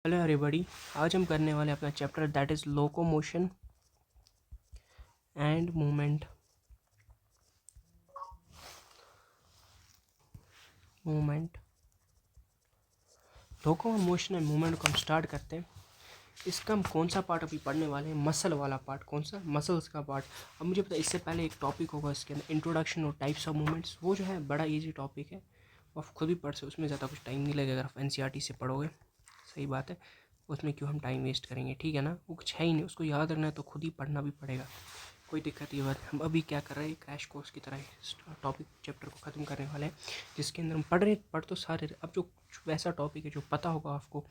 Hello everybody. आज हम करने वाले अपना chapter that is locomotion and movement. Locomotion and movement को हम स्टार्ट करते हैं। इसका हम कौन सा पार्ट अभी पढ़ने वाले हैं? मसल वाला पार्ट। कौन सा? मसल्स का पार्ट। अब मुझे पता है इससे पहले एक टॉपिक होगा इसके अंदर, इंट्रोडक्शन और टाइप्स ऑफ मूवमेंट्स। वो जो है बड़ा इजी टॉपिक है, आप खुद भी पढ़ सकते, उसमें ज़्यादा कुछ टाइम नहीं लगेगा अगर आप एनसीईआरटी से पढ़ोगे। सही बात है, उसमें क्यों हम टाइम वेस्ट करेंगे, ठीक है ना। वो कुछ है ही नहीं, उसको याद रखना है तो खुद ही पढ़ना भी पड़ेगा, कोई दिक्कत ये बात। हम अभी क्या कर रहे हैं, क्रैश कोर्स की तरह टॉपिक चैप्टर को ख़त्म करने वाले हैं, जिसके अंदर हम पढ़ तो सारे। अब जो वैसा टॉपिक है जो पता होगा आपको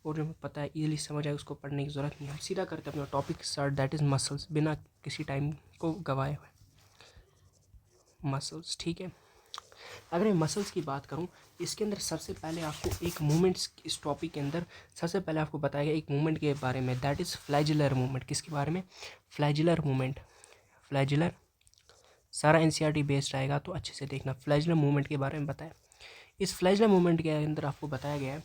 और जो हमें पता है इजीली समझ आए, उसको पढ़ने की ज़रूरत नहीं है। हम सीधा करते हैं अपना topic start, that is muscles, बिना किसी टाइम को गवाए हुए। मसल्स, ठीक है। अगर मैं मसल्स की बात करूं, इसके अंदर सबसे पहले आपको एक मूवमेंट्स, इस टॉपिक के अंदर सबसे पहले आपको बताया गया एक मूवमेंट के बारे में, दैट इज़ फ्लैजुलर मूवमेंट। किसके बारे में? Flagellar movement. फ्लैजुलर सारा एनसीईआरटी बेस्ड आएगा तो अच्छे से देखना। फ्लैजुलर मूवमेंट के बारे में बताया। इस फ्लैजुलर मूवमेंट के अंदर आपको बताया गया है,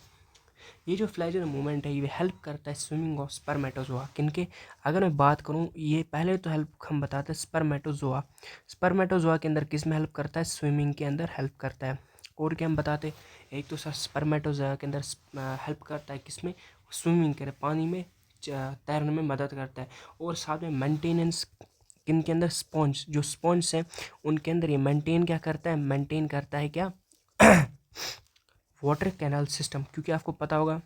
ये जो फ्लैजुलर मूवमेंट है ये हेल्प करता है स्विमिंग ऑफ स्पर्मेटोजोआ। किनके? अगर मैं बात करूँ, ये पहले तो हेल्प हम बताते हैं स्पर्मेटोजोआ। स्पर्मेटोजोआ के अंदर किस में हेल्प करता है? स्विमिंग के अंदर हेल्प करता है। और क्या हम बताते, एक तो सर स्पर्मेटोजोआ के अंदर हेल्प करता है किस में? स्विमिंग करे, पानी में तैरने में मदद करता है। और साथ में मेंटेनेंस किन के अंदर? स्पॉन्ज, जो स्पॉन्ज हैं उनके अंदर ये मेंटेन क्या करता है? मेंटेन करता है क्या? वाटर कैनाल सिस्टम, क्योंकि आपको पता होगा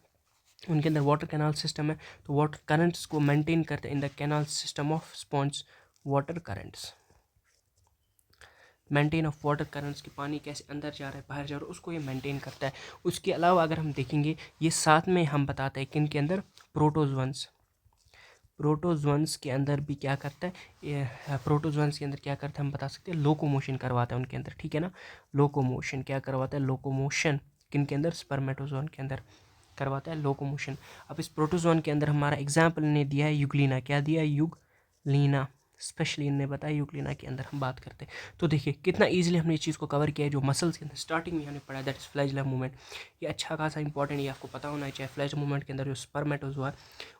उनके अंदर वाटर कैनाल सिस्टम है, तो वाटर करंट्स को मेंटेन करते हैं in the canal system of sponge. Water currents, maintain of water currents, की पानी कैसे अंदर जा रहा है बाहर जा रहा है उसको ये मेंटेन करता है। उसके अलावा अगर हम देखेंगे, ये साथ में हम बताते हैं किन के अंदर? प्रोटोजोन्स। प्रोटोजोन्स के अंदर भी क्या करता है ये? प्रोटोजोन्स के अंदर क्या करता है हम बता सकते हैं, लोकोमोशन करवाता है उनके अंदर, ठीक है ना। लोकोमोशन क्या करवाता है? लोकोमोशन किन के अंदर? स्पर्मेटोजोन के अंदर करवाता है लोकोमोशन। अब इस प्रोटोजोन के अंदर हमारा एग्जाम्पल ने दिया है यूग्लिना। क्या दिया है? यूग्लिना। स्पेशली इनने बताया यूग्लिना के अंदर हम बात करते हैं। तो देखिए कितना इजीली हमने इस चीज़ को कवर किया है। जो मसल्स के अंदर स्टार्टिंग में हमने पढ़ा दैट इज फ्लैजुलर मूवमेंट, ये अच्छा खासा इंपॉर्टेंट, ये आपको पता होना चाहिए। फ्लैजुलर मूवमेंट के अंदर जो स्पर्मेटोजोआ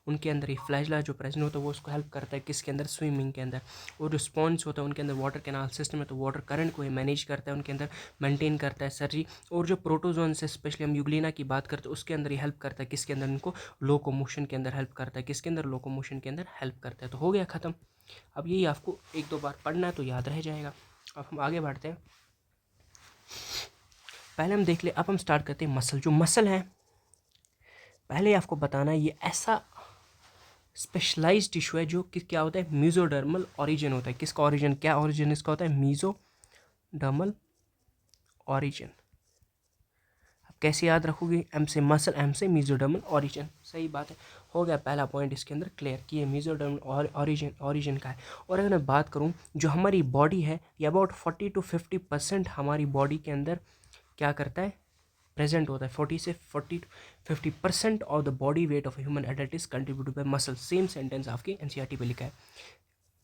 उनके अंदर ये फ्लैजुला जो प्रेजेंट होता है वो उसको हेल्प करता है किसके अंदर? स्विमिंग के अंदर। और जो स्पॉन्ज होता है उनके अंदर वाटर कैनाल सिस्टम है, तो वाटर करंट को ये मैनेज करता है उनके अंदर, मेंटेन करता है सर जी। और जो प्रोटोजोन से स्पेशली हम यूग्लिना की बात करते हैं उसके अंदर ये हेल्प करता है किसके अंदर? इनको लोकोमोशन के अंदर हेल्प करता है। किसके अंदर? लोकोमोशन के अंदर हेल्प करता है। तो हो गया ख़त्म। अब यही आपको एक दो बार पढ़ना है तो याद रह जाएगा। अब हम आगे बढ़ते हैं। पहले हम देख ले, अब हम स्टार्ट करते हैं मसल। जो मसल है पहले आपको बताना है ये ऐसा स्पेशलाइज्ड टिश्यू है जो कि क्या होता है? मीजोडर्मल ऑरिजिन होता है। किसका ऑरिजिन? क्या ऑरिजिन इसका होता है? Mesodermal origin. अब कैसे याद रखोगे? एम से मसल, एम से मीजोडर्मल ऑरिजिन। सही बात है, हो गया पहला पॉइंट इसके अंदर क्लियर कि ये मीजोडर्मल ऑरिजिन का है। और अगर मैं बात करूँ, जो हमारी बॉडी है ये अबाउट 40 to 50% हमारी बॉडी के अंदर क्या करता है? प्रेजेंट होता है। 40 से 50% of the body weight of human adult is contributed bye muscle. Same sentence आपके एनसीईआरटी पे लिखा है।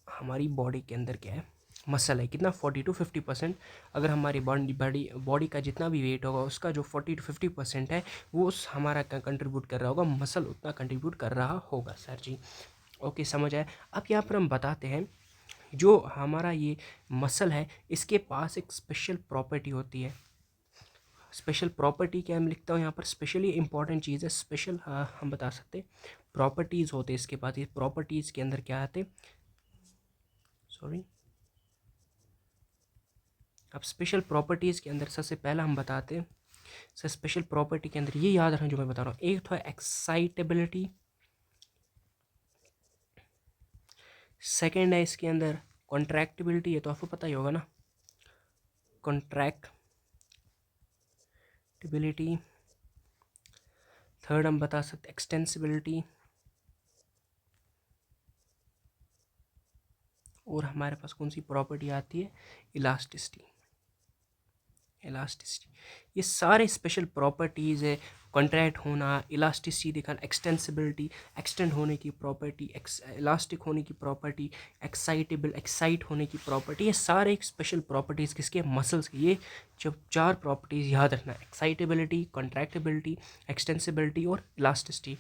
हमारी बॉडी के अंदर क्या है? मसल है। कितना? 40 to 50%। अगर हमारी बॉडी का जितना भी वेट होगा उसका जो 40 to 50% है वो उस हमारा कंट्रीब्यूट कर रहा होगा, मसल उतना कंट्रीब्यूट कर रहा होगा सर जी। ओके, समझ आया। अब यहाँ पर हम बताते हैं जो हमारा ये मसल है इसके पास एक स्पेशल प्रॉपर्टी होती है। स्पेशल प्रॉपर्टी क्या? हम लिखता हूँ यहाँ पर, स्पेशली इंपॉर्टेंट चीज़ है स्पेशल, हम बता सकते हैं प्रॉपर्टीज़ होते हैं इसके पास। ये प्रॉपर्टीज़ के अंदर क्या आते? सॉरी, अब स्पेशल प्रॉपर्टीज़ के अंदर सबसे पहला हम बताते हैं सर, स्पेशल प्रॉपर्टी के अंदर ये याद रखना जो मैं बता रहा हूँ। एक तो है एक्साइटेबिलिटी, सेकेंड है इसके अंदर कॉन्ट्रैक्टिबिलिटी, ये तो आपको पता ही होगा ना, कॉन्ट्रैक्टिबिलिटी। थर्ड हम बता सकते एक्सटेंसिबिलिटी, और हमारे पास कौन सी प्रॉपर्टी आती है? इलास्टिसिटी। इलास्टिसिटी, ये सारे स्पेशल प्रॉपर्टीज़ है। कॉन्ट्रैक्ट होना, इलास्टिसिटी दिखाना, एक्सटेंसिबिलिटी, एक्सटेंड होने की प्रॉपर्टी, इलास्टिक होने की प्रॉपर्टी, एक्साइट होने की प्रॉपर्टी, ये सारे स्पेशल प्रॉपर्टीज़ किसके, मसल्स के। ये जब 4 प्रॉपर्टीज़ याद रखना, एक्साइटेबिलिटी, कॉन्ट्रैक्टिबिलिटी, एक्सटेंसिबिलिटी और इलास्टिसिटी।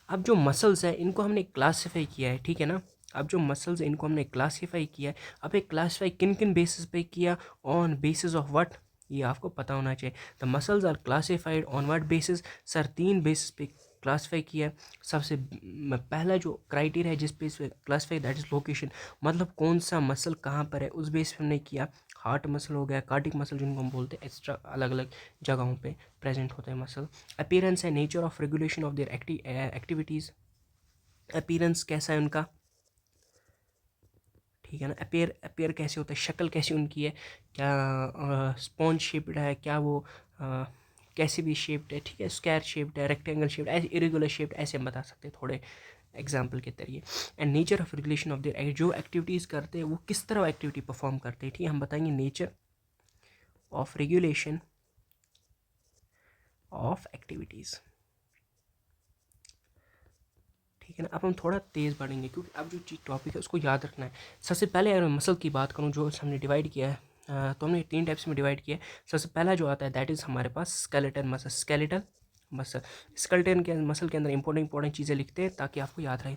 अब जो मसल्स है इनको हमने क्लासीफाई किया है, ठीक है ना। अब जो मसल्स हैं इनको हमने क्लासीफाई किया है। अब एक क्लासीफाई किन किन बेसिस पे किया, ऑन बेसिस ऑफ व्हाट, ये आपको पता होना चाहिए। The muscles are classified on what basis, sir 3 basis पे क्लासीफाई किया है। सबसे पहला जो क्राइटेरिया है जिस बेस पे क्लासीफाई, दैट इज़ लोकेशन, मतलब कौन सा मसल कहाँ पर है, उस बेस पे हमने किया। हार्ट मसल हो गया, कार्डिक मसल जिनको हम बोलते हैं, एक्स्ट्रा अलग अलग जगहों पे प्रेजेंट होते हैं मसल। अपीयरेंस है, nature of regulation of their activities, appearance कैसा है उनका, ठीक है ना। अपीयर कैसे होता है, शक्ल कैसी उनकी है, क्या स्पॉन्ज शेप्ड है, क्या वो कैसी भी शेप्ड है, ठीक है, स्क्वायर शेप्ड है, रेक्टेंगल शेप्ड, ऐसे इरेगुलर शेप्ड, ऐसे हम बता सकते हैं थोड़े एग्जाम्पल के तरीके। And nature of regulation of their, जो एक्टिविटीज़ करते हैं वो किस तरह एक्टिविटी परफॉर्म करते हैं, ठीक है, हम बताएंगे nature of regulation of activities, ठीक है ना। अब हम थोड़ा तेज़ बढ़ेंगे क्योंकि अब जो चीज़ टॉपिक है उसको याद रखना है। सबसे पहले अगर मैं मसल की बात करूँ जो हमने डिवाइड किया है, तो हमने 3 टाइप्स में डिवाइड किया है। सबसे पहला जो आता है दैट इज़ हमारे पास skeleton muscle, skeletal muscle. Skeleton के मसल के अंदर इंपॉर्टेंट चीज़ें लिखते हैं ताकि आपको याद रहे।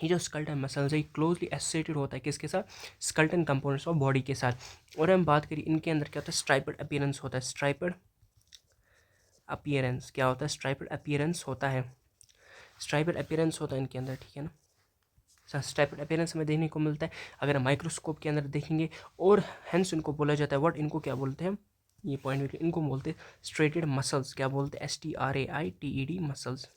ये जो स्केलेटन मसल्स है क्लोजली एसोसिएटेड होता है किसके साथ, स्केलेटन कंपोनेंट्स ऑफ बॉडी के साथ। और हम बात करें इनके अंदर क्या होता है, स्ट्राइपड अपीयरेंस होता है। स्ट्राइपड अपीयरेंस क्या होता है, स्ट्राइपड अपीयरेंस होता है, स्ट्राइपड अपीयरेंस होता है इनके अंदर, ठीक है ना। स्ट्राइपड अपीयरेंस हमें देखने को मिलता है अगर माइक्रोस्कोप के अंदर देखेंगे। और हेंस इनको बोला जाता है व्हाट, इनको क्या बोलते हैं, ये पॉइंट इनको बोलते हैं स्ट्रेटेड मसल्स, क्या बोलते हैं, STRAITED मसल्स।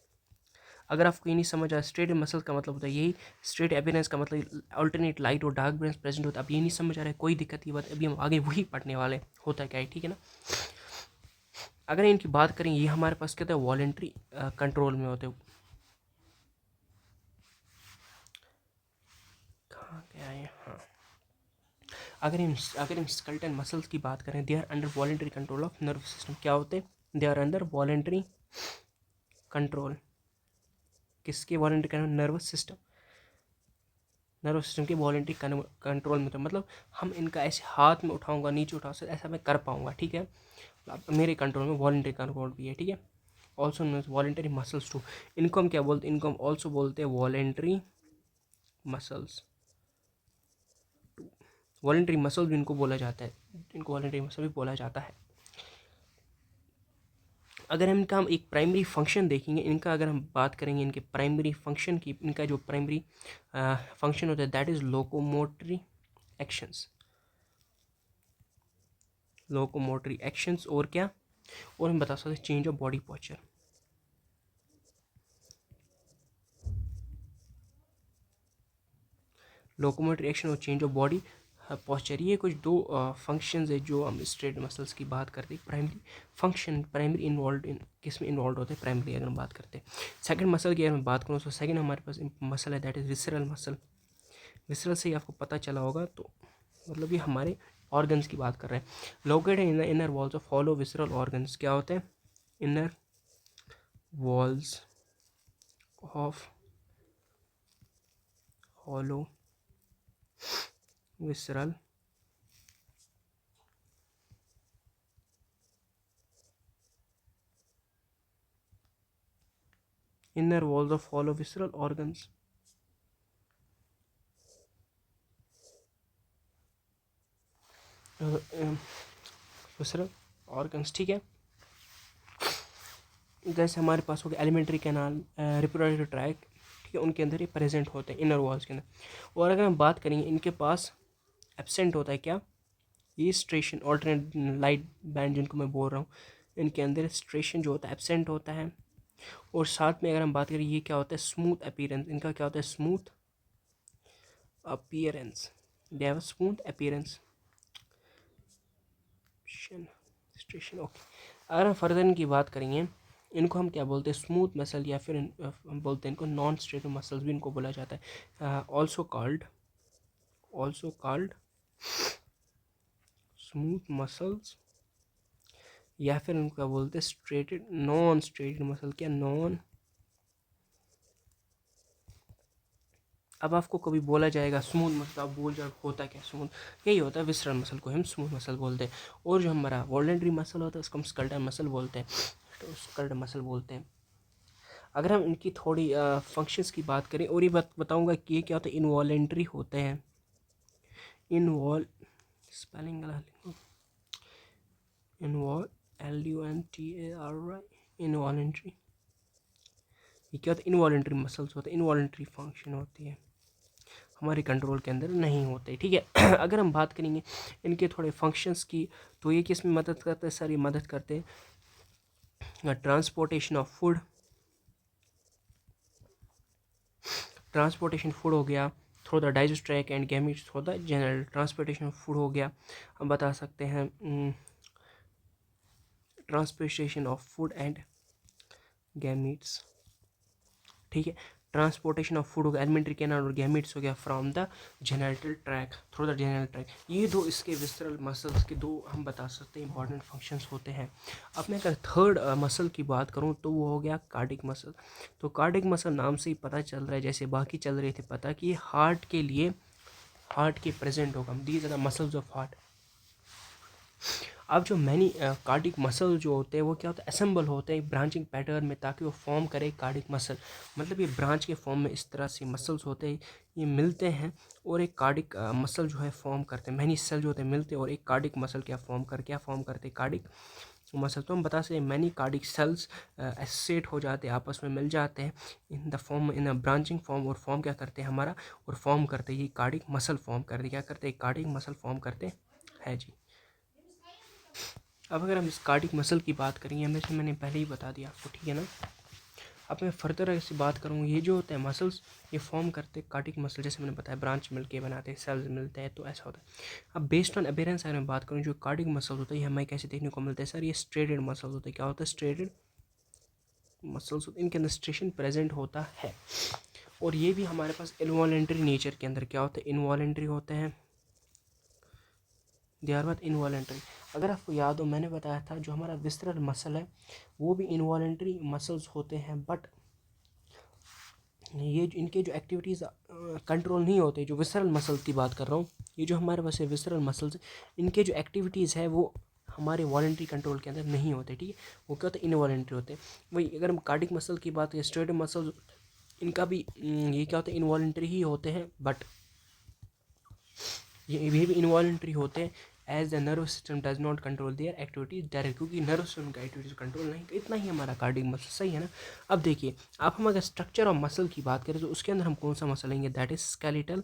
अगर आपको ये नहीं समझ आया, स्ट्रेट मसल्स का मतलब होता है यही, स्ट्रेट अपीयरेंस का मतलब अल्टरनेट लाइट और डार्क ब्रेंस प्रेजेंट होता है। अब ये नहीं समझ आ रहा है कोई दिक्कत की बात, अभी हम आगे वही पढ़ने वाले होता है क्या है, ठीक है ना। अगर इनकी बात करें ये हमारे पास क्या होता है, वॉलेंट्री कंट्रोल में होते हैं। कहाँ गया है, हाँ। अगर इन स्केलेटन मसल्स की बात करें, they are under voluntary control of nerve system, क्या होते हैं, they are under voluntary control, किसके voluntary control, nervous system, nervous system के वॉलेंट्री कंट्रोल में। तो मतलब हम इनका ऐसे हाथ में उठाऊंगा, नीचे उठा सकते, ऐसा मैं कर पाऊंगा, ठीक है। मेरे कंट्रोल में वॉलेंट्री कंट्रोल भी है, ठीक है। ऑल्सो वॉलेंटरी मसल्स टू, इनको हम क्या बोलते हैं, इनको हम ऑल्सो बोलते हैं वॉलेंट्री मसल्स। वॉलेंट्री मसल भी इनको बोला जाता है, इनको वॉलेंट्री मसल भी बोला जाता है। अगर हम एक प्राइमरी फंक्शन देखेंगे इनका, अगर हम बात करेंगे इनके प्राइमरी फंक्शन की, इनका जो प्राइमरी फंक्शन होता है that is locomotory actions, locomotory actions, और क्या, और हम बता सकते हैं change of body posture. Locomotory action और चेंज ऑफ बॉडी पोस्चर, ये कुछ दो फंक्शंस है जो हम स्ट्रेट मसल्स की बात करते हैं। Primary function, primary involve in किस में इन्वॉल्व होते हैं, प्राइमरी अगर हम बात करते हैं। सेकंड मसल की अगर मैं बात करूँ तो सेकंड हमारे पास मसल है that is visceral muscle. Visceral से ही आपको पता चला होगा, तो मतलब ये हमारे ऑर्गन्स की बात कर रहे हैं। Located in the inner walls of hollow visceral organs, क्या होते हैं, inner walls of hollow visceral inner walls of hollow visceral organs, visceral organs, ठीक है। जैसे हमारे पास हो गया एलिमेंट्री कैनाल, रिप्रोडक्टिव ट्रैक्ट, ठीक है, उनके अंदर ये प्रेजेंट होते हैं इनर वॉल्स के अंदर। और अगर हम बात करेंगे इनके पास एब्सेंट होता है क्या, ये स्ट्रेशन, ऑल्टरनेट लाइट बैंड जिनको मैं बोल रहा हूँ, इनके अंदर स्ट्रेशन जो होता है एब्सेंट होता है। और साथ में अगर हम बात करें ये क्या होता है, स्मूथ अपीयरेंस, इनका क्या होता है, smooth appearance, they have smooth appearance, striation, okay. अगर हम फर्दर इनकी बात करेंगे, इनको हम क्या बोलते हैं, स्मूथ मसल, या फिर हम बोलते हैं इनको नॉन स्ट्रेट मसल्स भी इनको बोला जाता है। ऑल्सो कॉल्ड स्मूथ मसल्स, या फिर उनका बोलते हैं स्ट्रेटेड, नॉन स्ट्रेटेड मसल। क्या नॉन, अब आपको कभी बोला जाएगा स्मूथ मसल, आप बोल जाओ होता क्या स्मूथ, यही होता है विसरल मसल को हम स्मूथ मसल बोलते हैं। और जो हमारा वॉलेंट्री मसल होता है उसको हम स्कल्टन मसल बोलते हैं, तो स्कल्टन मसल बोलते हैं। अगर हम इनकी थोड़ी फंक्शंस की बात करें, और ये बताऊंगा कि ये क्या होता है, इनवॉलेंट्री होते हैं। Involve spelling involve LUNTARY, involuntary, ये क्या होता है, इनवॉलेंट्री मसल्स होते हैं, इनवॉलेंट्री फंक्शन होती है, हमारे कंट्रोल के अंदर नहीं होते, ठीक है। अगर हम बात करेंगे इनके थोड़े फंक्शंस की, तो ये किस में मदद करते हैं सर, ये मदद करते हैं transportation of food, transportation food हो गया through the digest track and gametes through the general, transportation food हो गया, हम बता सकते हैं transportation of food and gametes, ठीक है। ट्रांसपोर्टेशन ऑफ फूड हो गया, एलिमेंट्री कैनाल, और गैमीट्स हो गया from the genital track, through the genital track. ये दो इसके विसरल मसल्स के दो हम बता सकते हैं इंपॉर्टेंट फंक्शंस होते हैं। अब मैं अगर थर्ड मसल की बात करूं तो वो हो गया कार्डिक मसल। तो कार्डिक मसल नाम से ही पता चल रहा है, जैसे बाकी चल रहे थे पता, कि हार्ट के लिए, हार्ट के प्रेजेंट होगा, these are the muscles of heart. अब जो मैनी कार्डिक मसल जो होते हैं वो क्या होता है, असेंबल होते हैं ब्रांचिंग पैटर्न में, ताकि वो फॉर्म करे कार्डिक मसल, मतलब ये ब्रांच के फॉर्म में इस तरह से मसल्स होते हैं, ये मिलते हैं और एक कार्डिक मसल जो है फॉर्म करते हैं। मैनी सेल जो होते हैं मिलते हैं और एक कार्डिक मसल क्या फॉर्म करते हैं, कार्डिक मसल। तो हम बता सकते हैं मैनी कार्डिक सेल्स एसोसिएट हो जाते हैं, आपस में मिल जाते हैं in the form, in a branching form, और फॉर्म क्या करते हैं हमारा, और फॉर्म करते हैं ये कार्डिक मसल फॉर्म करते हैं, क्या करते हैं, कार्डिक मसल फॉर्म करते हैं जी। अब अगर हम इस कार्डिक मसल की बात करेंगे, जैसे मैंने पहले ही बता दिया आपको, ठीक है ना। अब मैं फर्दर ऐसी बात करूँ, ये जो होते हैं मसल्स, ये फॉर्म करते हैं कार्डिक मसल, जैसे मैंने बताया ब्रांच मिलके बनाते हैं, सेल्स मिलते हैं, तो ऐसा होता है। अब बेस्ड ऑन अपीयरेंस अगर मैं बात करूँ, जो कार्डिक मसल होता है ये हमें कैसे देखने को मिलता है सर, ये स्ट्रेटेड मसल्स होते हैं। क्या होता है, स्ट्रेटेड मसल्स, इनके अंदर स्ट्रेशन प्रेजेंट होता है। और ये भी हमारे पास इनवॉलेंट्री नेचर के अंदर क्या होता है, इनवॉलेंट्री होते हैं, दे आर व्हाट, इनवॉलेंट्री। अगर आपको याद हो मैंने बताया था जो हमारा विसरल मसल है वो भी इनवॉलेंट्री मसल्स होते हैं, बट ये इनके जो एक्टिविटीज़ कंट्रोल नहीं होते, जो विसरल मसल की बात कर रहा हूँ, ये जो हमारे पास है विसरल मसल्स, इनके जो एक्टिविटीज़ है वो हमारे वॉलेंट्री कंट्रोल के अंदर नहीं होते, ठीक है। वो क्या होते हैं, इनवॉलेंट्री होते हैं। वही अगर हम कार्डिक मसल की बात करें, स्ट्रेट मसल, इनका भी ये क्या होते हैं, इनवॉलेंट्री ही होते हैं, बट ये भी इनवॉलेंट्री होते हैं, as the nerve system does not control their activities direct, क्योंकि नर्व सिस्टम का एक्टिविटीज कंट्रोल नहीं, इतना ही हमारा कार्डिक मसल, सही है ना। अब देखिए, अब हम अगर स्ट्रक्चर ऑफ मसल की बात करें तो उसके अंदर हम कौन सा मसल लेंगे, that is skeletal,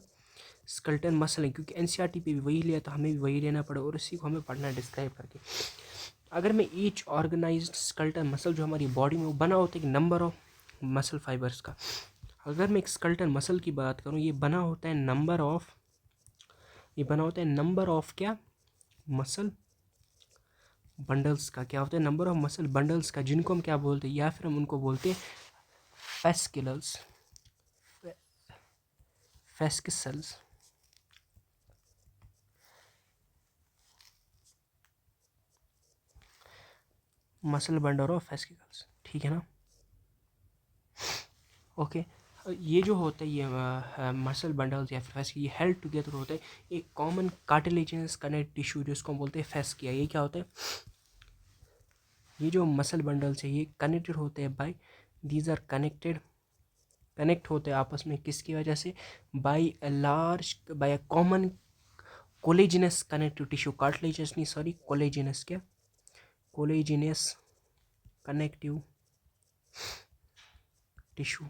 skeletal muscle है, क्योंकि एनसीईआरटी पे भी वही लिया तो हमें भी वही लेना पड़े, और इसी को हमें पढ़ना है डिस्क्राइब करके। अगर मैं ईच ऑर्गेनाइज्ड स्केलेटल मसल जो हमारी बॉडी में वो बना होता है नंबर ऑफ मसल फाइबर्स का। अगर मैं एक स्केलेटल मसल की बात करूँ, ये बना होता है नंबर ऑफ, ये बना होता है नंबर ऑफ क्या, मसल बंडल्स का। क्या होता है, नंबर ऑफ मसल बंडल्स का, जिनको हम क्या बोलते हैं, या फिर हम उनको बोलते हैं फैस्किलस, फैस्किसल्स, मसल बंडल ऑफ फैस्किकल्स, ठीक है ना। ओके, ये जो होता है ये मसल बंडल्स या फिर फैस्क, ये हेल्ड टुगेदर होते हैं एक कॉमन कार्टिलेजिनस कनेक्ट टिश्यू, जिसको हम बोलते हैं फैस्किया। ये क्या होता है, ये जो मसल बंडल्स है ये कनेक्टेड होते हैं by, these are connected, connect होते हैं आपस में किसकी वजह से, by a large, by a common collagenous connective tissue, cartilaginous नहीं सॉरी, कोलेजिनस, क्या, कोलेजिनस कनेक्टिव टिश्यू।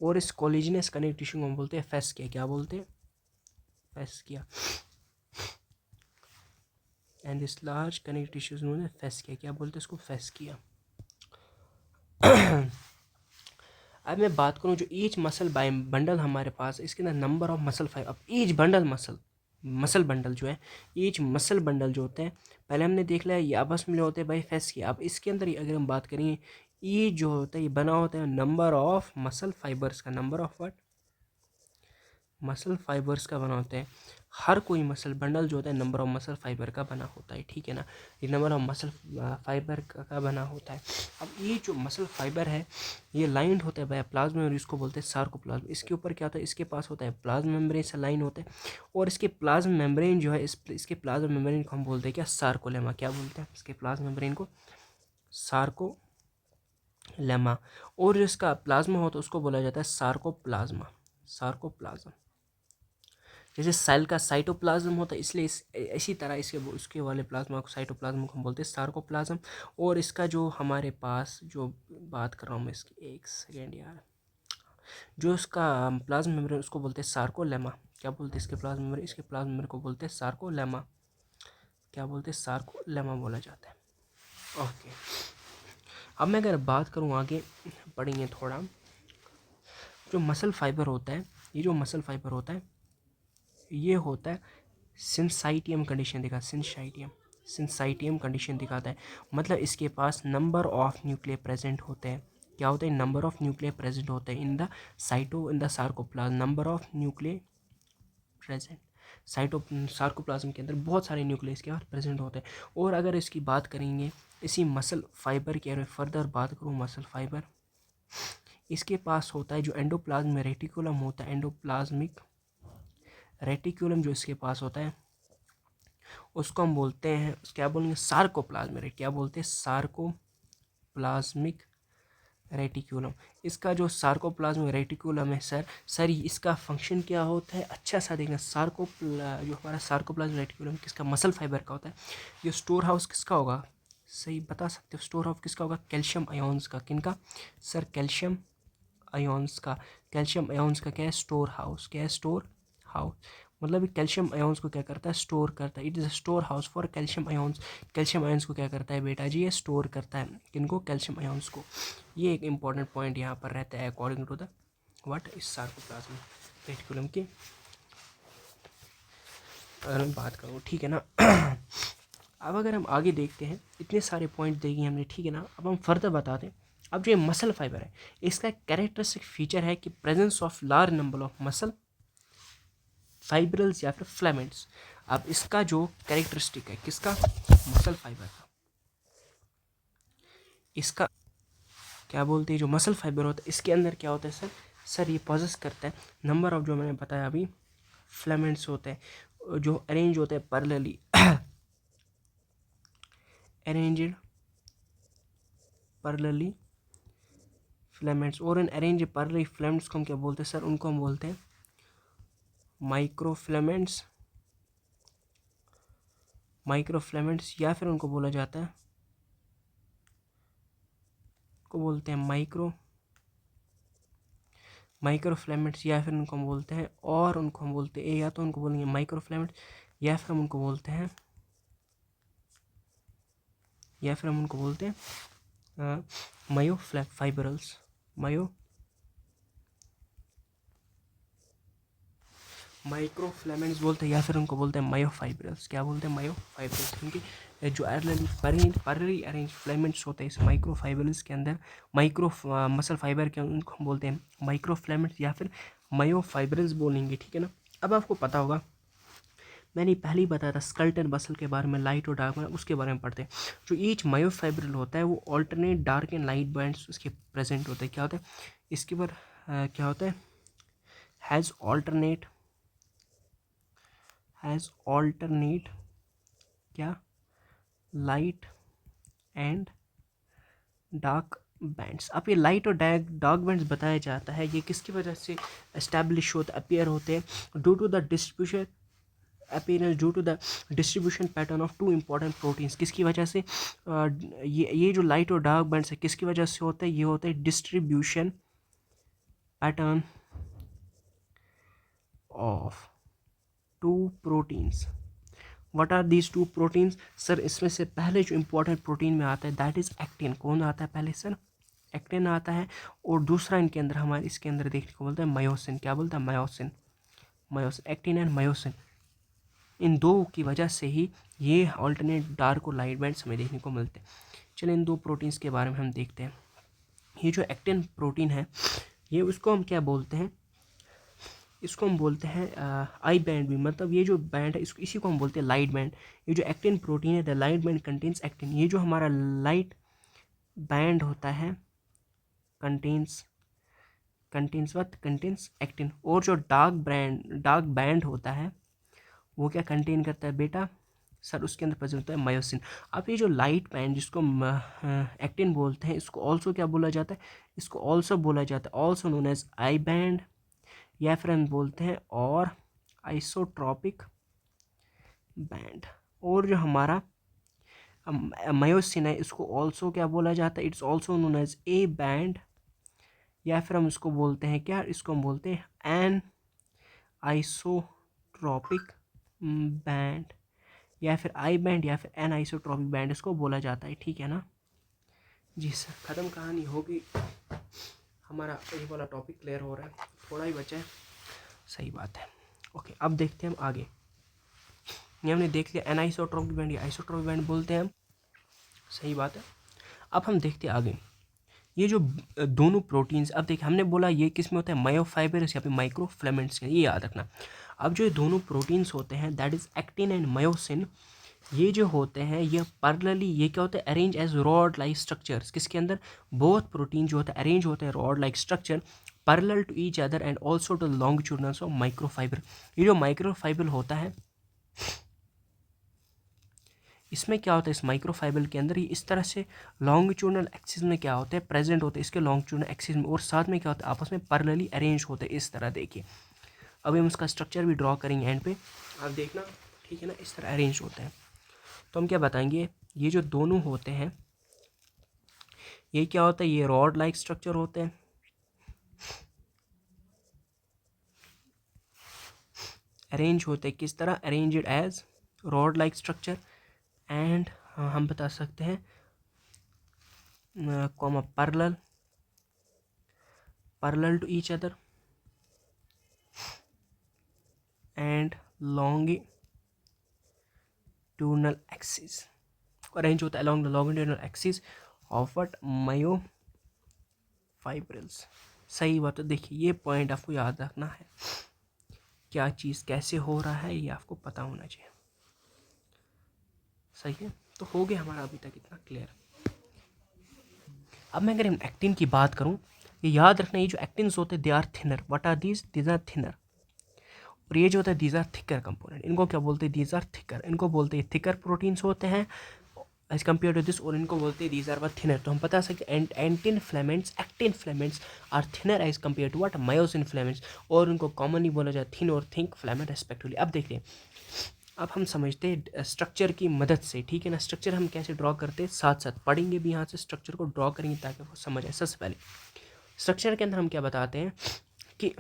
और इस कोलेजिनस कनेक्टिव टिश्यू को हम बोलते हैं फैस्किया। क्या बोलते हैं, fascia. And this large connective tissues known as fascia. क्या बोलते हैं इसको, फैस्किया। अब मैं बात करूं जो ईच मसल बाय बंडल हमारे पास, इसके अंदर नंबर ऑफ मसल फाइव, अब ईच बंडल मसल बंडल जो है, ईच मसल बंडल जो होते हैं, पहले हमने देख लिया ये आपस में होते हैं बाई फैस्किया। अब इसके अंदर अगर हम बात करेंगे, ई जो होता है ये बना होता है नंबर ऑफ मसल फाइबर्स का, number of what, muscle fibres का बना होता है। हर कोई मसल बंडल जो होता है नंबर ऑफ मसल फाइबर का बना होता है, ठीक है ना। ये नंबर ऑफ मसल फाइबर का बना होता है। अब ये जो मसल फाइबर है ये लाइंड होता है बाय प्लाज्मा और इसको बोलते हैं सार्कोप्लाज्म। इसके ऊपर क्या होता है, इसके पास होता है प्लाज्मा मेम्ब्रेन से लाइन होता है और इसके प्लाज्मा मेम्ब्रेन जो है इसके प्लाज्मा मेम्ब्रेन को हम बोलते हैं क्या, सार्कोलेमा। क्या बोलते हैं इसके प्लाज्मा मेम्ब्रेन को, सार्कोलेमा। और जो इसका प्लाज्मा होता है उसको बोला जाता है सार्कोप्लाज्मा, सार्कोप्लाज्म। जैसे सेल का साइटोप्लाज्म होता है, इसलिए इसी तरह उसके वाले प्लाज्मा को, साइटोप्लाज्म को हम बोलते हैं सार्कोप्लाज्म। और इसका जो हमारे पास जो बात कर रहा हूँ मैं इसकी, एक सेकेंड यार, जो इसका प्लाज्मा मेम्ब्रेन उसको बोलते हैं सार्कोलेमा। क्या बोलते हैं इसके प्लाज्मा मेम्ब्रेन, इसके प्लाज्मा मेम्ब्रेन को बोलते हैं सार्कोलेमा। क्या बोलते हैं, सार्कोलेमा बोला जाता है। ओके, अब मैं अगर बात करूँ आगे बढ़ेंगे थोड़ा, जो मसल फाइबर होता है, ये जो मसल फाइबर होता है ये होता है सिंसाइटियम कंडीशन दिखा, सिंसाइटियम कंडीशन दिखाता है। मतलब इसके पास नंबर ऑफ न्यूक्लियर प्रेजेंट होते हैं। क्या होता है, नंबर ऑफ न्यूक्लियर प्रेजेंट होते हैं in the sarcoplasm, number of nuclear present sarcoplasm के अंदर बहुत सारे न्यूक्लियस के प्रेजेंट होते हैं। और अगर इसकी बात करेंगे इसी मसल फाइबर के अगर फर्दर बात करूँ, मसल फाइबर इसके पास होता है जो एंडोप्लाज्म में रेटिकुलम होता है, एंडोप्लाज्मिक रेटिकुलम जो इसके पास होता है उसको हम बोलते हैं, क्या बोलेंगे, सार्कोप्लाज्मिक। क्या बोलते हैं, सार्कोप्लाज्मिक रेटिकुलम। इसका जो सार्कोप्लाज्मिक रेटिकुलम है सर इसका फंक्शन क्या होता है, अच्छा सा देखना। जो हमारा सार्कोप्लाज्मिक रेटिकुलम किसका, मसल फाइबर का होता है। ये स्टोर हाउस किसका होगा, सही बता सकते हो, स्टोर हाउस किसका होगा, कैल्शियम आयोन्स का। किनका सर, कैल्शियम आयोन्स का। कैल्शियम आयोन्स का क्या है, स्टोर हाउस। क्या है, स्टोर हाउस। मतलब कैल्शियम आयोन्स को क्या करता है, स्टोर करता है। It is a store house for calcium ions. Calcium ions को क्या करता है बेटा जी, ये स्टोर करता है। किनको, कैल्शियम आयोन्स को। ये एक इंपॉर्टेंट पॉइंट यहाँ पर रहता है अकॉर्डिंग टू द व्हाट, इस सार्कोप्लाज्म रेटिकुलम की अगर मैं बात करूँ, ठीक है ना। अब अगर हम आगे देखते हैं, इतने सारे पॉइंट देखे हमने, ठीक है ना। अब हम फर्दर बताते हैं। अब जो ये मसल फाइबर है इसका कैरेक्टरिस्टिक फीचर है कि presence of large number of muscle fibrils या फिर फ्लेमेंट्स। अब इसका जो कैरेक्टरिस्टिक है किसका, मसल फाइबर का, इसका क्या बोलते हैं, जो मसल फाइबर होता है इसके अंदर क्या होता है सर ये पॉजेस करता है नंबर ऑफ, जो मैंने बताया अभी, फ्लेमेंट्स होते हैं जो अरेंज होते हैं पैरेलली, अरेंज्ड पैरेलली फिलामेंट्स। और इन अरेंज पैरेलली फिलामेंट्स को हम क्या बोलते हैं सर, उनको हम बोलते हैं माइक्रोफिलामेंट्स, माइक्रोफिलामेंट्स, या फिर उनको बोला जाता है, को बोलते हैं माइक्रोफिलामेंट्स, या फिर उनको हम बोलते हैं, और उनको हम बोलते हैं, या तो उनको बोलेंगे माइक्रोफिलामेंट्स, या फिर हम उनको बोलते हैं, मायोफाइब्रल्स, माइक्रोफिलामेंट्स बोलते हैं, या फिर उनको बोलते हैं मायोफाइब्रल्स। क्या बोलते हैं, मायोफाइब्रल्स। क्योंकि जो पैरेलली अरेंज फिलामेंट्स होते हैं इस माइक्रोफाइब्रल्स के अंदर, माइक्रो मसल फाइबर के, उनको हम बोलते हैं माइक्रोफिलामेंट्स या फिर मायोफाइब्रल्स बोलेंगे, ठीक है ना। अब आपको पता होगा मैंने पहले ही बताया था स्कलेटल मसल के बारे में, लाइट और डार्क, उसके बारे में पढ़ते हैं। जो ईच मायोफाइब्रल होता है वो alternate dark and light bands उसके प्रेजेंट होते हैं। क्या होता है इसके ऊपर, क्या होता है, हैज़ ऑल्टरनेट क्या, लाइट एंड डार्क बैंड्स। अब ये लाइट और डार्क बैंड्स बताया जाता है, ये किसकी वजह से एस्टैब्लिश होते, अपीयर होते हैं, due to the distribution appearance, due to the distribution pattern of two important proteins. किसकी वजह से, ये जो लाइट और डार्क बैंड्स है किसकी वजह से होता है, ये होता है distribution pattern of two proteins. What are these two proteins sir, इसमें से पहले जो इंपॉर्टेंट प्रोटीन में आता है दैट इज एक्टिन। कौन आता है पहले सर, एक्टिन आता है। और दूसरा इनके अंदर हमारे इसके अंदर देखने को बोलता है मायोसिन। क्या बोलता है, मायोसिन, एक्टिन एंड मायोसिन। इन दो की वजह से ही ये ऑल्टरनेट डार्क और लाइट बैंड्स हमें देखने को मिलते हैं। चलिए इन दो प्रोटीन्स के बारे में हम देखते हैं। ये जो एक्टिन प्रोटीन है ये उसको हम क्या बोलते हैं, इसको हम बोलते हैं आई बैंड भी, मतलब ये जो बैंड है इसको इसी को हम बोलते हैं लाइट बैंड। ये जो एक्टिन प्रोटीन है, the light band contains actin, ये जो हमारा लाइट बैंड होता है कंटेन्स व्हाट, कंटेन्स एक्टिन। और जो डार्क बैंड होता है वो क्या कंटेन करता है बेटा सर, उसके अंदर प्रेजेंट होता है मायोसिन। अब ये जो लाइट बैंड जिसको एक्टिन बोलते हैं, इसको ऑल्सो क्या बोला जाता है, इसको ऑल्सो बोला जाता है, also known as I band, या फिर हम बोलते हैं और आइसोट्रॉपिक बैंड। और जो हमारा मायोसिन है इसको ऑल्सो क्या बोला जाता है, it's also known as A band, या फिर हम इसको बोलते हैं क्या, इसको हम बोलते हैं एन आइसोट्रॉपिक बैंड, या फिर आई बैंड, या फिर एन आइसोट्रॉपिक बैंड इसको बोला जाता है। ठीक है ना जी सर, ख़त्म कहानी होगी, हमारा ये वाला टॉपिक क्लियर हो रहा है, थोड़ा ही बचा है। सही बात है। ओके, अब देखते हैं हम आगे। ये हमने देख लिया एन आइसोट्रॉपिक बैंड या आइसोट्रॉपिक बैंड बोलते हैं हम, सही बात है। अब हम देखते हैं आगे, ये जो दोनों प्रोटीन्स, अब देखिए हमने बोला ये किस में होता है, मायोफाइबरस या फिर माइक्रोफिलामेंट्स, ये याद रखना। अब जो ये दोनों प्रोटीन्स होते हैं that is actin and myosin, ये जो होते हैं ये पैरेलली, ये क्या होता है, arrange as rod like structures, किसके अंदर, बोथ प्रोटीन जो होता है अरेंज होते हैं rod like structure parallel to each other and also to longitudinals of microfibre. ये जो माइक्रोफाइबर होता है इसमें क्या होता है, इस माइक्रोफाइबर के अंदर ये इस तरह से लॉन्गिट्यूडनल एक्सिस में क्या होते हैं, प्रेजेंट होते हैं इसके लॉन्गिट्यूडनल एक्सिस में, और साथ में क्या होता है आपस में पैरेलली अरेंज होते हैं इस तरह। देखिए अब हम उसका स्ट्रक्चर भी ड्रॉ करेंगे एंड पे, आप देखना, ठीक है ना, इस तरह अरेंज होते हैं। तो हम क्या बताएंगे, ये जो दोनों होते हैं ये क्या होता है, ये रॉड लाइक स्ट्रक्चर होते हैं, अरेंज होते हैं किस तरह, arranged as rod like structure, and हम बता सकते हैं comma parallel to each other and longitudinal axis, arrange होता है along the longitudinal axis of what, myofibrils. सही बात है। देखिए ये पॉइंट आपको याद रखना है, क्या चीज़ कैसे हो रहा है ये आपको पता होना चाहिए। सही है, तो हो गया हमारा अभी तक इतना क्लियर। अब मैं अगर एक्टिन की बात करूं, ये याद रखना, ये जो एक्टिन्स होते हैं they are thinner, what are these are thinner, और ये जो होता है दीज आर थिकर कंपोनेंट, इनको क्या बोलते हैं, दीज आर थिकर, इनको बोलते हैं थिकर प्रोटीन्स होते हैं एज कम्पेयर टू दिस, और इनको बोलते हैं दीज आर वर थिनर। तो हम बता सकते हैं actin filaments are thinner as compare to what, myosin filaments, और उनको कॉमनली बोला जाता है थिन और थिक फिलामेंट रेस्पेक्टिवली। अब देखिए, अब हम समझते हैं स्ट्रक्चर की मदद से, ठीक है ना, स्ट्रक्चर हम कैसे ड्रॉ करते हैं, साथ साथ पढ़ेंगे भी, यहाँ से स्ट्रक्चर को ड्रॉ करेंगे ताकि वो समझ आए। सबसे पहले स्ट्रक्चर के अंदर हम क्या बताते हैं कि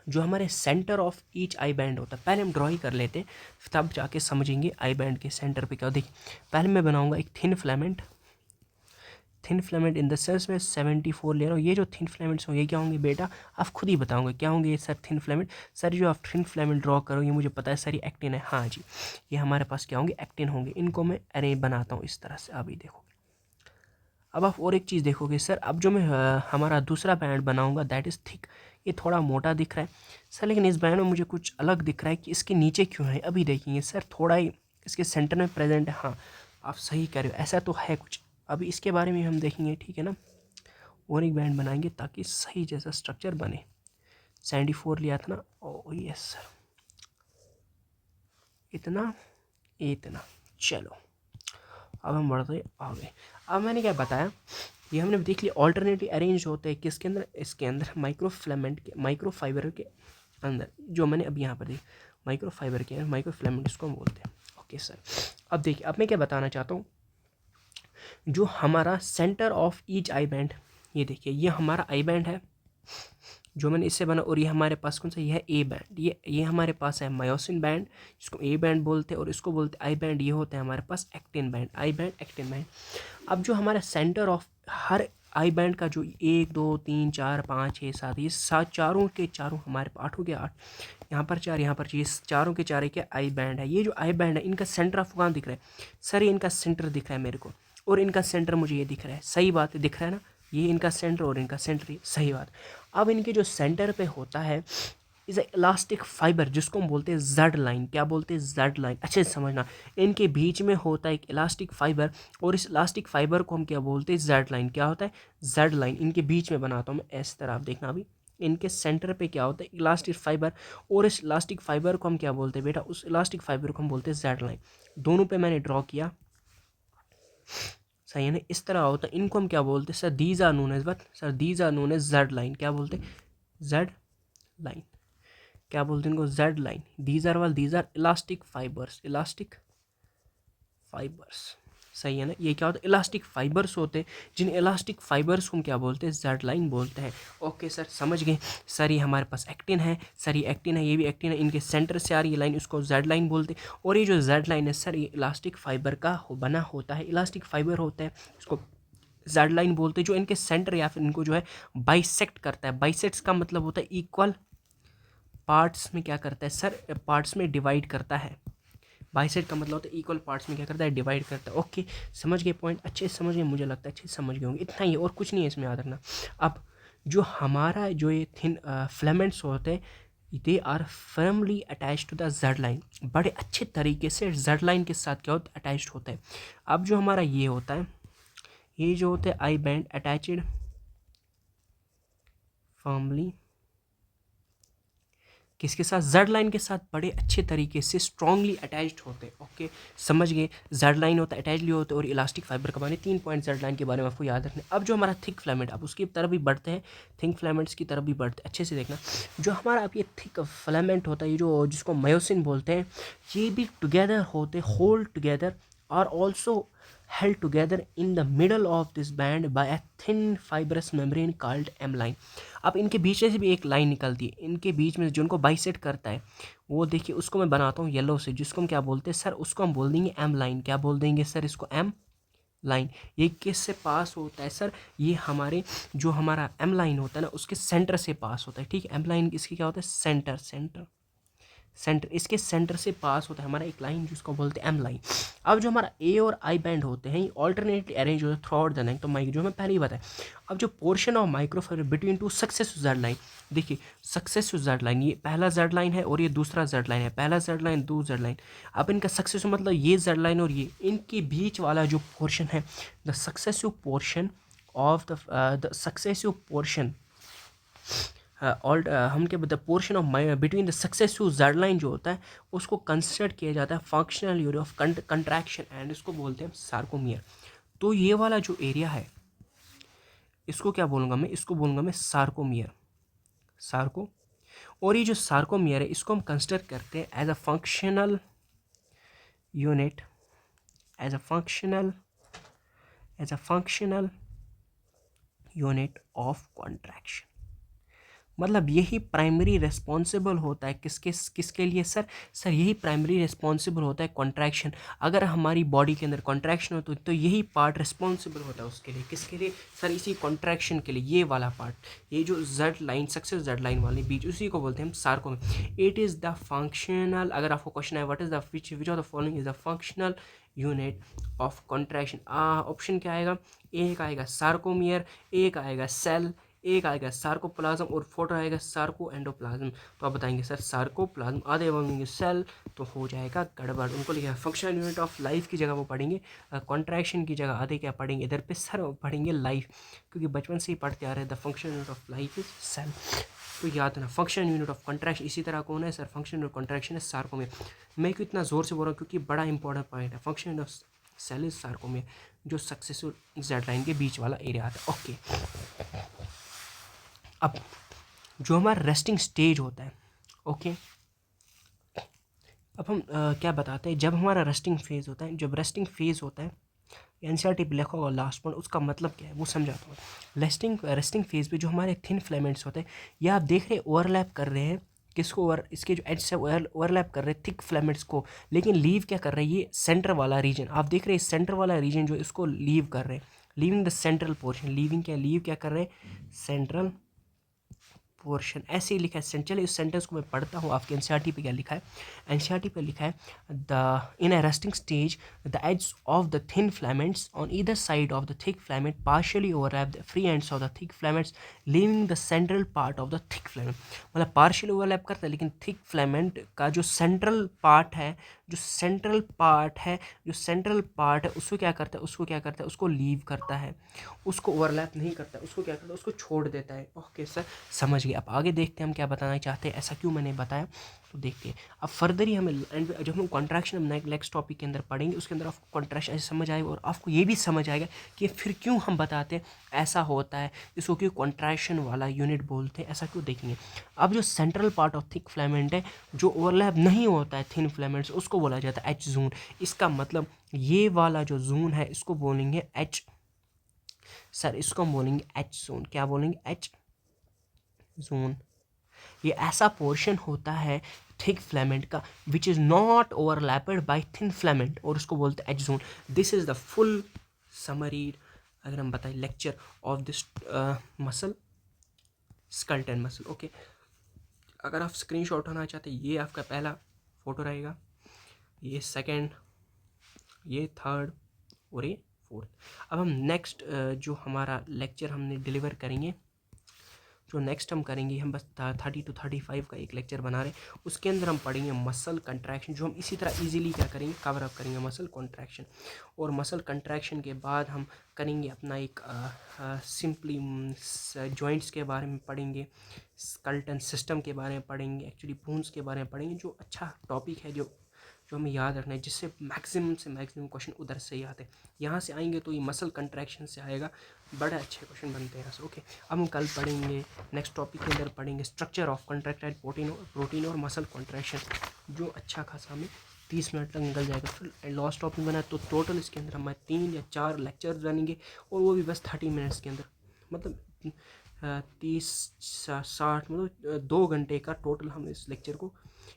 जो हमारे centre of each I band होता है, पहले हम ड्रॉ ही कर लेते हैं, तब जाके समझेंगे आई बैंड के सेंटर पे क्या। देखिए पहले मैं बनाऊंगा एक thin filament in the sense में 74 ले रहा हूँ। ये जो थिन फिलामेंट्स होंगे क्या होंगे बेटा, आप खुद ही बताओगे क्या होंगे ये सर थिन फिलामेंट। सर जो आप थिन फिलामेंट ड्रॉ करोगे मुझे पता है सर ये एक्टिन है, हाँ जी, ये हमारे पास क्या होंगे, एक्टिन होंगे। इनको मैं अरे बनाता हूँ इस तरह से, अभी देखो। अब आप और एक चीज़ देखोगे सर, अब जो मैं हमारा दूसरा बैंड बनाऊंगा दैट इज़ थिक, ये थोड़ा मोटा दिख रहा है सर, लेकिन इस बैंड में मुझे कुछ अलग दिख रहा है कि इसके नीचे क्यों है। अभी देखेंगे सर, थोड़ा ही इसके सेंटर में प्रेजेंट है, हाँ आप सही कह रहे हो, ऐसा तो है कुछ। अभी इसके बारे में हम देखेंगे, ठीक है ना, और एक बैंड बनाएंगे ताकि सही जैसा स्ट्रक्चर बने। 74 लिया था ना, ओ यस सर, इतना चलो अब हम बढ़ते आगे। अब मैंने क्या बताया, ये हमने देख लिया ऑल्टरनेटिव अरेंज होते हैं किसके अंदर, इसके अंदर माइक्रोफिलामेंट के, माइक्रोफाइबर के अंदर, जो मैंने अभी यहाँ पर देखा माइक्रोफाइबर के अंदर, माइक्रोफिलामेंट इसको हम बोलते हैं। ओके सर, अब देखिए, अब मैं क्या बताना चाहता हूँ, जो हमारा centre of each I band, ये देखिए ये हमारा आई बैंड है जो मैंने इससे बना, और ये हमारे पास कौन सा, ये है ए बैंड, ये हमारे पास है मायोसिन बैंड जिसको ए बैंड बोलते हैं, और इसको बोलते हैं आई बैंड, ये होता है हमारे पास actin band, I band actin band. अब जो हमारा सेंटर ऑफ हर आई बैंड का जो 1 2 3 4 5 6 7, ये चारों के चारों हमारे 8 हो गया 8, यहाँ पर 4 यहाँ पर 6, ये चारों के चार क्या आई बैंड है। ये जो आई बैंड है इनका सेंटर ऑफ कहाँ दिख रहा है सर, ये इनका सेंटर दिख रहा है मेरे को, और इनका सेंटर मुझे ये दिख रहा है। सही बात है, दिख रहा है ना, ये इनका सेंटर और इनका सेंटर, सही बात। अब इनके जो सेंटर पे होता है इज़ अ इलास्टिक फाइबर, जिसको हम बोलते हैं जेड लाइन। क्या बोलते हैं? Z line. अच्छे से समझना, इनके बीच में होता है एक इलास्टिक फाइबर, और इस इलास्टिक फाइबर को हम क्या बोलते हैं? Z line. क्या होता है? Z line. इनके बीच में बनाता हूँ मैं इस तरह, आप देखना अभी। इनके सेंटर पे क्या होता है? इलास्टिक फाइबर, और इस इलास्टिक फाइबर को हम क्या बोलते हैं बेटा? उस इलास्टिक फाइबर को हम बोलते हैं जेड लाइन। दोनों पे मैंने ड्रॉ किया, सही है ना? इस तरह होता है। इनको हम क्या बोलते हैं? Sir these are known as what? Sir these are known as Z line. क्या बोलते हैं? Z line. क्या बोलते हैं इनको? Z line. These are elastic fibres. Elastic fibres, सही है ना? ये क्या होता है? इलास्टिक फाइबर्स होते हैं, जिन इलास्टिक फाइबर्स को हम क्या बोलते हैं? जेड लाइन बोलते हैं। ओके सर, समझ गए। सर ये हमारे पास एक्टिन है, सर ये एक्टिन है, ये भी एक्टिन है, इनके सेंटर से आ रही है लाइन, उसको जेड लाइन बोलते हैं। और ये जो जेड लाइन है सर, ये इलास्टिक फाइबर का बना होता है, इलास्टिक फाइबर होता है, इसको जेड लाइन बोलते हैं, जो इनके सेंटर या फिर इनको जो है बाइसेक्ट करता है। बाइसेक्ट्स का मतलब होता है इक्वल पार्ट्स में क्या करता है सर? पार्ट्स में डिवाइड करता है। बाइसेक्ट का मतलब होता है इक्वल पार्ट्स में क्या करता है? डिवाइड करता है। ओके, समझ गए पॉइंट? अच्छे से समझ गए, मुझे लगता है अच्छे से समझ गए होंगे। इतना ही, और कुछ नहीं है इसमें, याद रखना। अब जो हमारा जो ये थिन फिलामेंट्स होते हैं, they are firmly attach to the Z line. बड़े अच्छे तरीके से जेड लाइन के साथ क्या होता है? अटैच्ड होता है। अब जो हमारा ये होता है, ये जो होते हैं आई बैंड अटैचड फर्मली किसके साथ? जेड लाइन के साथ बड़े अच्छे तरीके से स्ट्रांगली अटैच्ड होते हैं। ओके, समझ गए। जेड लाइन होता है, अटैचली होते हैं, और इलास्टिक फाइबर का बने। 3 पॉइंट जेड लाइन के बारे में आपको याद रखने। अब जो हमारा थिक फिलामेंट, अब उसकी तरफ भी बढ़ते हैं, थिक फिलामेंट्स की तरफ भी बढ़ते हैं। अच्छे से देखना, जो हमारा अब ये थिक फिलामेंट होता है, ये जो जिसको मायोसिन बोलते हैं, ये भी टुगेदर होते, होल्ड टुगेदर, और also held together in the middle of this band by a thin fibrous membrane called M line। अब इनके बीच में से भी एक लाइन निकलती है, इनके बीच में जो उनको बाइसेट करता है, वो देखिए, उसको मैं बनाता हूँ येलो से, जिसको हम क्या बोलते हैं सर? उसको हम बोल देंगे एम लाइन। क्या बोल देंगे सर इसको? M line. ये किससे पास होता है सर? ये हमारे जो हमारा एम लाइन होता है ना, उसके सेंटर से पास होता है। ठीक है, एम लाइन इसकी क्या होता है? सेंटर। सेंटर, इसके सेंटर से पास होता है हमारा एक लाइन, जिसको बोलते हैं एम लाइन। अब जो हमारा ए और आई बैंड होते हैं, ये ऑल्टरनेटली अरेंज होते हैं थ्रू आउट द लाइन। तो माइक जो मैं पहले ही बताया। अब जो portion of microfibre between two successive Z line, देखिए सक्सेसिव जेड लाइन, ये पहला जेड लाइन है और ये दूसरा जेड लाइन है। पहला जेड लाइन, दूसरा जेड लाइन। अब इनका सक्सेसिव मतलब ये जेड लाइन और ये, इनके बीच वाला जो पोर्शन है, the successive portion of the successive portion हम क्या बोलते हैं? Portion of between the successive Z line जो होता है, उसको कंसिडर किया जाता है functional unit of contraction, and इसको बोलते हैं सार्कोमियर। तो ये वाला जो एरिया है, इसको क्या बोलूँगा मैं? इसको बोलूँगा मैं सार्कोमियर। सार्को, और ये जो सार्कोमियर है, इसको हम कंसिडर करते हैं as a functional unit, as a functional unit of contraction. मतलब यही प्राइमरी रिस्पॉन्सिबल होता है किसके किसके लिए सर? सर यही प्राइमरी रिस्पॉन्सिबल होता है कॉन्ट्रैक्शन। अगर हमारी बॉडी के अंदर कॉन्ट्रैक्शन हो तो यही पार्ट रिस्पॉन्सिबल होता है उसके लिए। किसके लिए सर? इसी कॉन्ट्रैक्शन के लिए। ये वाला पार्ट, ये जो Z line, success Z line वाले बीच, उसी को बोलते हैं हम सार्कोम। इट इज़ द फंक्शनल, अगर आपको क्वेश्चन है what is the which of the following is the functional unit of contraction, option क्या आएगा? एक आएगा सार्कोमियर, एक आएगा सेल, एक आएगा सार्कोप्लाज्म, और फोटो आएगा सार्को एंडोप्लाज्म। तो आप बताएंगे सर सार्कोप्लाज्म, आधे बोलेंगे सेल, तो हो जाएगा गड़बड़। उनको लिखा है फंक्शनल यूनिट ऑफ लाइफ की जगह वो पढ़ेंगे कॉन्ट्रैक्शन की जगह आधे क्या पढ़ेंगे इधर पे सर? पढ़ेंगे लाइफ, क्योंकि बचपन से ही पढ़ते आ रहे हैं the functional unit of life is cell. तो याद ना, फंक्शनल यूनिट ऑफ कॉन्ट्रैक्शन इसी तरह कौन है sir? Functional unit of contraction है सार्कोमियर। मैं क्यों इतना जोर से बोल रहा हूँ? क्योंकि बड़ा इंपॉर्टेंट पॉइंट है। Functional unit of cell is sarcomere, जो सक्सेसफुल जेड लाइन के बीच वाला एरिया आता है। ओके, अब जो हमारा रेस्टिंग स्टेज होता है, ओके, अब हम क्या बताते हैं? जब हमारा रेस्टिंग फेज़ होता है, जब रेस्टिंग फेज़ होता है, एनसीईआरटी पे लिखा होगा लास्ट पॉइंट, उसका मतलब क्या है वो समझाता हूँ। रेस्टिंग फेज़ पे जो हमारे थिन फिलामेंट्स होते हैं, ये आप देख रहे ओवरलैप कर रहे हैं किसको? इसके जो एज से ओवरलैप कर रहे हैं थिक फिलामेंट्स को, लेकिन लीव क्या कर रहे हैं? ये सेंटर वाला रीजन, आप देख रहे हैं सेंटर वाला रीजन जो इसको लीव कर रहे हैं, leaving the central portion. Leaving क्या, लीव क्या कर रहे हैं? सेंट्रल पोर्शन, ऐसे ही लिखा है। चलिए इस सेंटेंस को मैं पढ़ता हूँ, आपके एनसीईआरटी पे क्या लिखा है। एनसीईआरटी पे लिखा है the in a resting stage the ends of the thin filaments on either side of the thick filament partially overlap the free ends of the thick filaments leaving the central part of the thick filament. मतलब partially overlap करता है, लेकिन thick filament का जो central part है, उसको क्या करता है, उसको लीव करता है, उसको ओवरलैप नहीं करता है, उसको क्या करता है, उसको छोड़ देता है। ओके सर, समझ गए। अब आगे देखते हैं हम क्या बताना चाहते हैं, ऐसा क्यों मैंने बताया, तो देखते हैं। अब फर्दर ही हमें जब हम कॉन्ट्रैक्शन हम नेक्स्ट टॉपिक के अंदर पढ़ेंगे, उसके अंदर आपको कॉन्ट्रैक्शन ऐसे समझ आएगा, और आपको ये भी समझ आएगा कि फिर क्यों हम बताते हैं ऐसा होता है, इसको क्यों कॉन्ट्रैक्शन वाला यूनिट बोलते हैं, ऐसा क्यों देखेंगे। अब जो central part of thick filament है, जो ओवरलैप नहीं होता है थिन फिलामेंट्स, उसको बोला जाता है एच जोन। इसका मतलब ये वाला जो जोन है, इसको बोलेंगे एच, सर इसको हम बोलेंगे एच जोन। क्या बोलेंगे, एच जोन। ये ऐसा पोर्शन होता है थिक फिलामेंट का which is not overlapped by thin filament, और उसको बोलते हैं H zone. This is the full summary, अगर हम बताएं, lecture of this muscle, skeleton muscle. Okay, अगर आप स्क्रीनशॉट उठाना चाहते हैं, ये आपका पहला फोटो रहेगा, ये सेकंड, ये थर्ड, और ये फोर्थ। अब हम नेक्स्ट जो हमारा लेक्चर हमने डिलीवर करेंगे, जो नेक्स्ट हम करेंगे, हम बस 30 to 35 का एक लेक्चर बना रहे हैं, उसके अंदर हम पढ़ेंगे मसल कंट्रैक्शन, जो हम इसी तरह इजीली क्या करेंगे, कवर अप करेंगे मसल कंट्रैक्शन। और मसल कंट्रैक्शन के बाद हम करेंगे अपना एक सिंपली जॉइंट्स के बारे में पढ़ेंगे, स्केलेटन सिस्टम के बारे में पढ़ेंगे, एक्चुअली बोन्स के बारे में पढ़ेंगे, जो अच्छा टॉपिक है, जो हमें याद रखना है, जिससे मैक्सिमम से मैक्सिमम क्वेश्चन उधर से ही आते हैं। यहाँ से आएंगे तो ये मसल कंट्रैक्शन से आएगा, बड़े अच्छे क्वेश्चन बनते हैं यहाँ से। ओके, अब हम कल पढ़ेंगे, नेक्स्ट टॉपिक के अंदर पढ़ेंगे स्ट्रक्चर ऑफ कॉन्ट्रैक्टाइल प्रोटीन और मसल कॉन्ट्रैक्शन, जो अच्छा खासा हमें 30 मिनट तक निकल जाएगा। फिर लास्ट टॉपिक बना, तो टोटल इसके अंदर हमारे 3 या 4 लेक्चर्स बनेंगे, और वो भी बस 30 मिनट्स के अंदर, मतलब 30-60, मतलब 2 घंटे का टोटल हम इस लेक्चर को,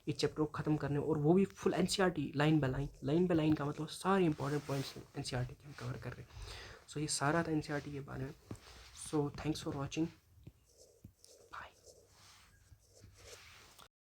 इस चैप्टर को ख़त्म करने, और वो भी full NCERT line by line का मतलब सारे इंपॉर्टेंट पॉइंट्स एनसीईआरटी के हम कवर कर रहे हैं। सो ये सारा था एनसीईआरटी के बारे में। So thanks for watching.